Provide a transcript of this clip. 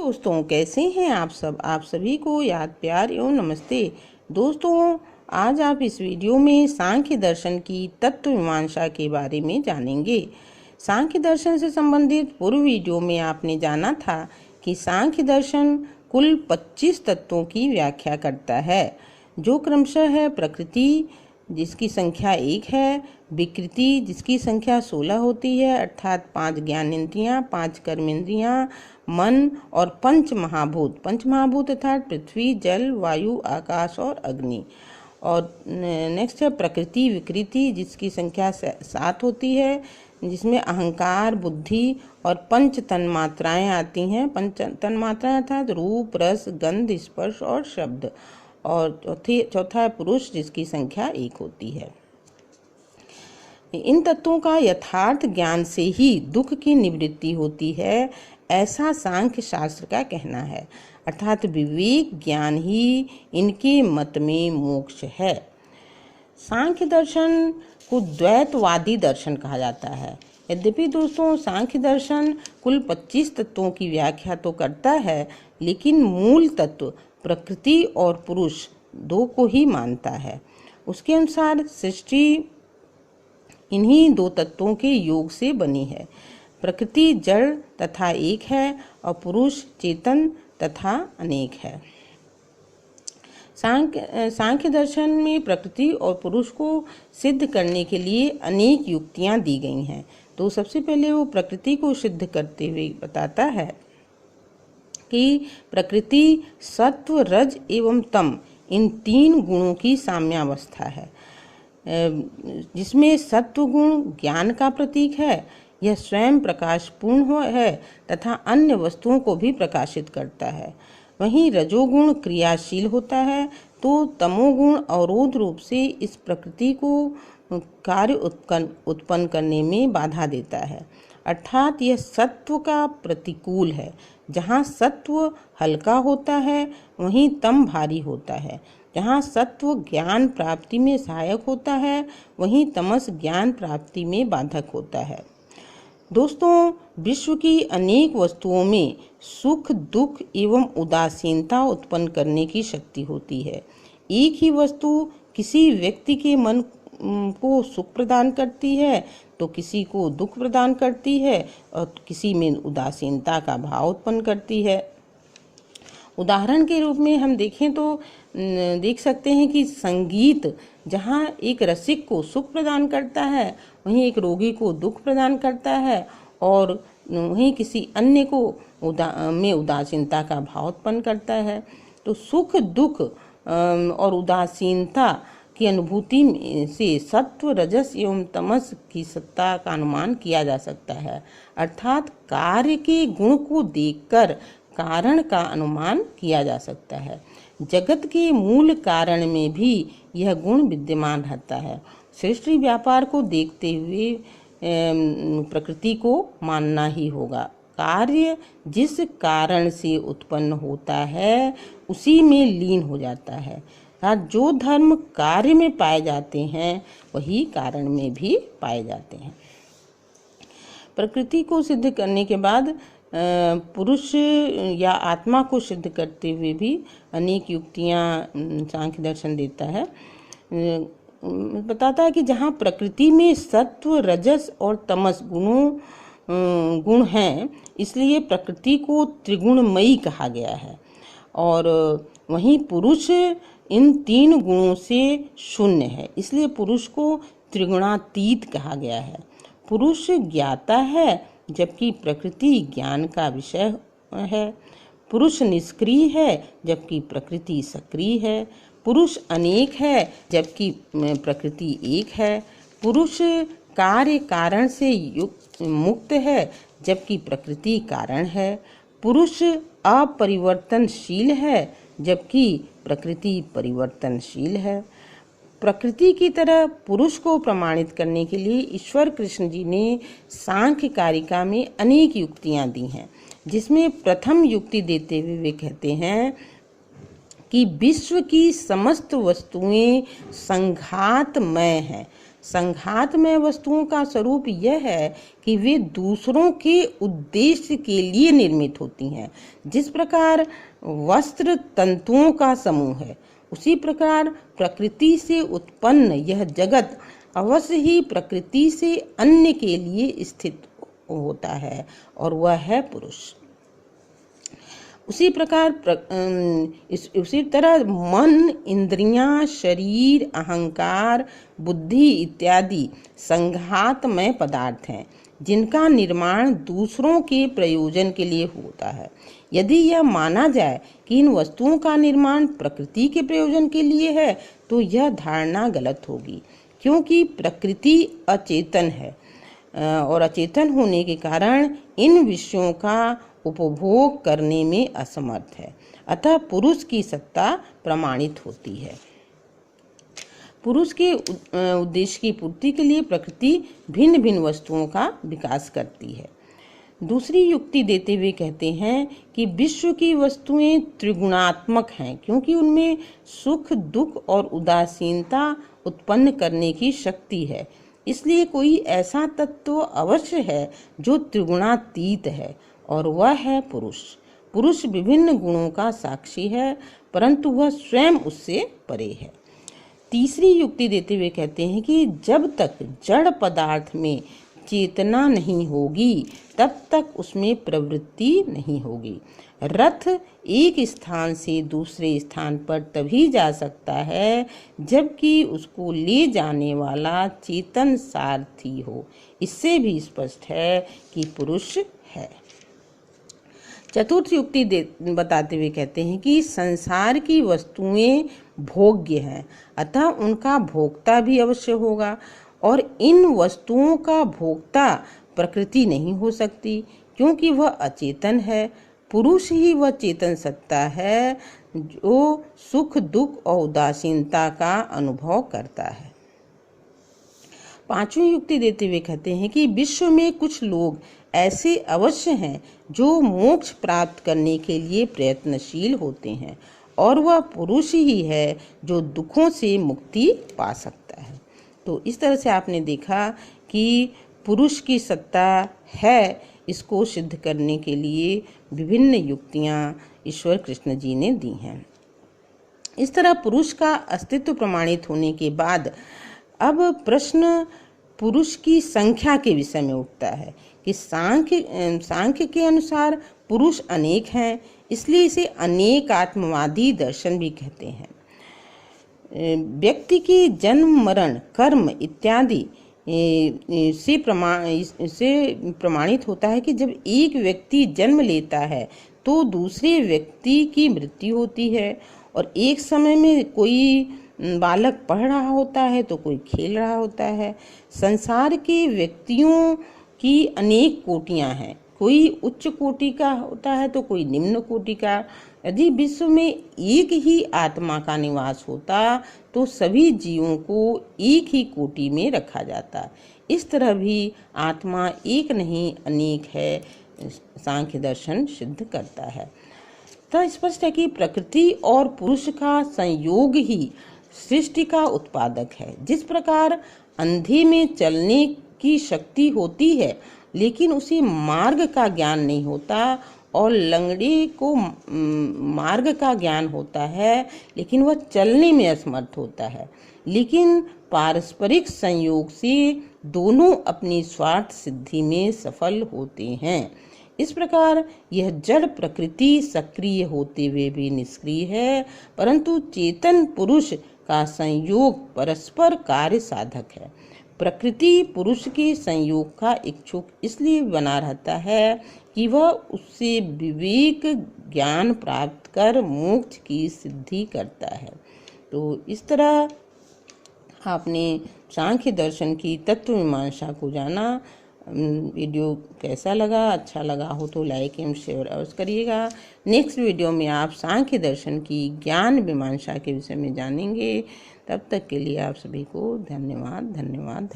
दोस्तों, कैसे हैं आप सब। आप सभी को याद प्यार एवं नमस्ते। दोस्तों, आज आप इस वीडियो में सांख्य दर्शन की तत्व मीमांसा के बारे में जानेंगे। सांख्य दर्शन से संबंधित पूर्व वीडियो में आपने जाना था कि सांख्य दर्शन कुल 25 तत्वों की व्याख्या करता है, जो क्रमशः है प्रकृति, जिसकी संख्या 1 है, विकृति जिसकी संख्या 16 होती है, अर्थात 5 ज्ञानेंद्रियां, 5 कर्मेंद्रियां, मन और पंच महाभूत अर्थात पृथ्वी, जल, वायु, आकाश और अग्नि। और नेक्स्ट है प्रकृति विकृति, जिसकी संख्या 7 होती है, जिसमें अहंकार, बुद्धि और पंच तन्मात्राएं आती हैं। पंच तन्मात्राएं अर्थात रूप, रस, गंध, स्पर्श और शब्द। और चौथा है पुरुष, जिसकी संख्या 1 होती है। इन तत्वों का यथार्थ ज्ञान से ही दुख की निवृत्ति होती है, ऐसा सांख्य शास्त्र का कहना है। अर्थात विवेक ज्ञान ही इनके मत में मोक्ष है। सांख्य दर्शन को द्वैतवादी दर्शन कहा जाता है। यद्यपि दोस्तों सांख्य दर्शन कुल 25 तत्वों की व्याख्या तो करता है, लेकिन मूल तत्व प्रकृति और पुरुष 2 को ही मानता है। उसके अनुसार सृष्टि इन्हीं 2 तत्वों के योग से बनी है। प्रकृति जड़ तथा एक है और पुरुष चेतन तथा अनेक है। सांख्य दर्शन में प्रकृति और पुरुष को सिद्ध करने के लिए अनेक युक्तियां दी गई हैं। तो सबसे पहले वो प्रकृति को सिद्ध करते हुए बताता है कि प्रकृति सत्व, रज एवं तम इन 3 गुणों की साम्यावस्था है, जिसमें सत्व गुण ज्ञान का प्रतीक है। यह स्वयं प्रकाशपूर्ण है तथा अन्य वस्तुओं को भी प्रकाशित करता है। वहीं रजोगुण क्रियाशील होता है, तो तमोगुण अवरोध रूप से इस प्रकृति को कार्य उत्पन्न करने में बाधा देता है। अर्थात यह सत्व का प्रतिकूल है। जहाँ सत्व हल्का होता है, वहीं तम भारी होता है। जहाँ सत्व ज्ञान प्राप्ति में सहायक होता है, वहीं तमस ज्ञान प्राप्ति में बाधक होता है। दोस्तों, विश्व की अनेक वस्तुओं में सुख, दुख एवं उदासीनता उत्पन्न करने की शक्ति होती है। एक ही वस्तु किसी व्यक्ति के मन को सुख प्रदान करती है, तो किसी को दुख प्रदान करती है और किसी में उदासीनता का भाव उत्पन्न करती है। उदाहरण के रूप में हम देखें तो देख सकते हैं कि संगीत जहाँ एक रसिक को सुख प्रदान करता है, वहीं एक रोगी को दुख प्रदान करता है, और वहीं किसी अन्य को में उदासीनता का भाव उत्पन्न करता है। तो सुख, दुख और उदासीनता की अनुभूति से सत्व, रजस एवं तमस की सत्ता का अनुमान किया जा सकता है। अर्थात कार्य के गुण को देखकर कारण का अनुमान किया जा सकता है। जगत के मूल कारण में भी यह गुण विद्यमान रहता है। सृष्टि व्यापार को देखते हुए प्रकृति को मानना ही होगा। कार्य जिस कारण से उत्पन्न होता है, उसी में लीन हो जाता है। जो धर्म कार्य में पाए जाते हैं, वही कारण में भी पाए जाते हैं। प्रकृति को सिद्ध करने के बाद पुरुष या आत्मा को सिद्ध करते हुए भी अनेक युक्तियां सांख्य दर्शन देता है। बताता है कि जहाँ प्रकृति में सत्व, रजस और तमस गुण हैं, इसलिए प्रकृति को त्रिगुणमयी कहा गया है। और वहीं पुरुष इन 3 गुणों से शून्य है, इसलिए पुरुष को त्रिगुणातीत कहा गया है। पुरुष ज्ञाता है, जबकि प्रकृति ज्ञान का विषय है। पुरुष निष्क्रिय है, जबकि प्रकृति सक्रिय है। पुरुष अनेक है, जबकि प्रकृति एक है। पुरुष कार्य कारण से मुक्त है, जबकि प्रकृति कारण है। पुरुष अपरिवर्तनशील है, जबकि प्रकृति परिवर्तनशील है। प्रकृति की तरह पुरुष को प्रमाणित करने के लिए ईश्वर कृष्ण जी ने सांख्य कारिका में अनेक युक्तियां दी हैं, जिसमें प्रथम युक्ति देते हुए वे कहते हैं कि विश्व की समस्त वस्तुएं संघातमय हैं, संघातमय वस्तुओं का स्वरूप यह है कि वे दूसरों के उद्देश्य के लिए निर्मित होती हैं। जिस प्रकार वस्त्र तंतुओं का समूह है, उसी प्रकार प्रकृति से उत्पन्न यह जगत अवश्य ही प्रकृति से अन्य के लिए स्थित होता है, और वह है पुरुष। उसी तरह मन, इंद्रियां, शरीर, अहंकार, बुद्धि इत्यादि संघातमय पदार्थ हैं, जिनका निर्माण दूसरों के प्रयोजन के लिए होता है। यदि यह माना जाए कि इन वस्तुओं का निर्माण प्रकृति के प्रयोजन के लिए है, तो यह धारणा गलत होगी, क्योंकि प्रकृति अचेतन है और अचेतन होने के कारण इन विषयों का उपभोग करने में असमर्थ है। अतः पुरुष की सत्ता प्रमाणित होती है। पुरुष के उद्देश्य की पूर्ति के लिए प्रकृति भिन्न भिन्न वस्तुओं का विकास करती है। दूसरी युक्ति देते हुए कहते हैं कि विश्व की वस्तुएं त्रिगुणात्मक हैं, क्योंकि उनमें सुख, दुख और उदासीनता उत्पन्न करने की शक्ति है। इसलिए कोई ऐसा तत्व अवश्य है जो त्रिगुणातीत है, और वह है पुरुष। पुरुष विभिन्न गुणों का साक्षी है, परंतु वह स्वयं उससे परे है। तीसरी युक्ति देते हुए कहते हैं कि जब तक जड़ पदार्थ में चेतना नहीं होगी, तब तक उसमें प्रवृत्ति नहीं होगी। रथ एक स्थान से दूसरे स्थान पर तभी जा सकता है जबकि उसको ले जाने वाला चेतन सारथी हो। इससे भी स्पष्ट है कि पुरुष है। चतुर्थ युक्ति बताते हुए कहते हैं कि संसार की वस्तुएं भोग्य हैं, अतः उनका भोक्ता भी अवश्य होगा, और इन वस्तुओं का भोक्ता प्रकृति नहीं हो सकती, क्योंकि वह अचेतन है। पुरुष ही वह चेतन सत्ता है जो सुख, दुख और उदासीनता का अनुभव करता है। पांचवी युक्ति देते हुए कहते हैं कि विश्व में कुछ लोग ऐसे अवश्य हैं जो मोक्ष प्राप्त करने के लिए प्रयत्नशील होते हैं, और वह पुरुष ही है जो दुखों से मुक्ति पा सकता है। तो इस तरह से आपने देखा कि पुरुष की सत्ता है, इसको सिद्ध करने के लिए विभिन्न युक्तियां ईश्वर कृष्ण जी ने दी हैं। इस तरह पुरुष का अस्तित्व प्रमाणित होने के बाद अब प्रश्न पुरुष की संख्या के विषय में उठता है कि सांख्य के अनुसार पुरुष अनेक हैं, इसलिए इसे अनेक आत्मवादी दर्शन भी कहते हैं। व्यक्ति के जन्म, मरण, कर्म इत्यादि से प्रमाणित होता है कि जब एक व्यक्ति जन्म लेता है तो दूसरे व्यक्ति की मृत्यु होती है, और एक समय में कोई बालक पढ़ रहा होता है तो कोई खेल रहा होता है। संसार के व्यक्तियों की अनेक कोटियां हैं, कोई उच्च कोटि का होता है तो कोई निम्न कोटि का। यदि विश्व में एक ही आत्मा का निवास होता तो सभी जीवों को एक ही कोटि में रखा जाता। इस तरह भी आत्मा एक नहीं अनेक है, सांख्य दर्शन सिद्ध करता है। तो स्पष्ट है कि प्रकृति और पुरुष का संयोग ही सृष्टि का उत्पादक है। जिस प्रकार अंधे में चलने की शक्ति होती है लेकिन उसे मार्ग का ज्ञान नहीं होता, और लंगड़े को मार्ग का ज्ञान होता है लेकिन वह चलने में असमर्थ होता है, लेकिन पारस्परिक संयोग से दोनों अपनी स्वार्थ सिद्धि में सफल होते हैं। इस प्रकार यह जड़ प्रकृति सक्रिय होते हुए भी निष्क्रिय है, परंतु चेतन पुरुष का संयोग परस्पर कार्य साधक है। प्रकृति पुरुष के संयोग का इच्छुक इसलिए बना रहता है कि वह उससे विवेक ज्ञान प्राप्त कर मोक्ष की सिद्धि करता है। तो इस तरह आपने सांख्य दर्शन की तत्व मीमांसा को जाना। वीडियो कैसा लगा? अच्छा लगा हो तो लाइक एवं शेयर अवश्य करिएगा। नेक्स्ट वीडियो में आप सांख्य दर्शन की ज्ञान मीमांसा के विषय में जानेंगे। तब तक के लिए आप सभी को धन्यवाद।